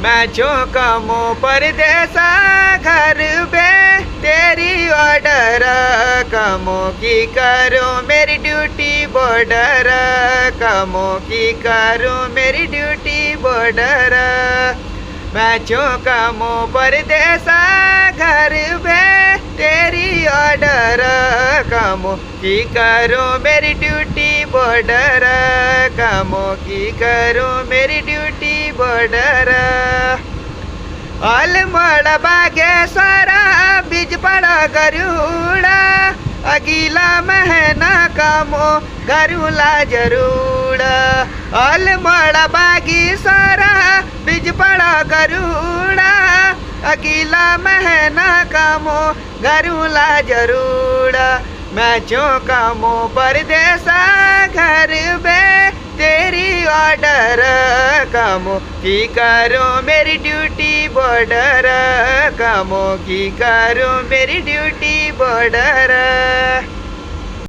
मैं चौंकामो परदेसा घर बे तेरी ऑर्डर कमो की करो मेरी ड्यूटी बॉर्डर कमो की करो मेरी ड्यूटी बॉर्डर मैं चौंकामो परदेसा घर बे तेरी ऑर्डर कमो की करो मेरी ड्यूटी बॉर्डर कमो की करो मेरी ड्यूटी बॉर्डर अलमड़ बागेश्वरा बीज पड़ा गरुड़ा अगीला महीना कामो गरुला जरूर अलमड़ बागेश्वरा बीज पड़ा गरुड़ा अगीला महीना कामो गरुला जरूर मैं चौंकामो परदेसा घर बे तेरी ऑर्डर कमो की करो मेरी ड्यूटी बॉर्डर कमो की करो मेरी ड्यूटी बॉर्डर।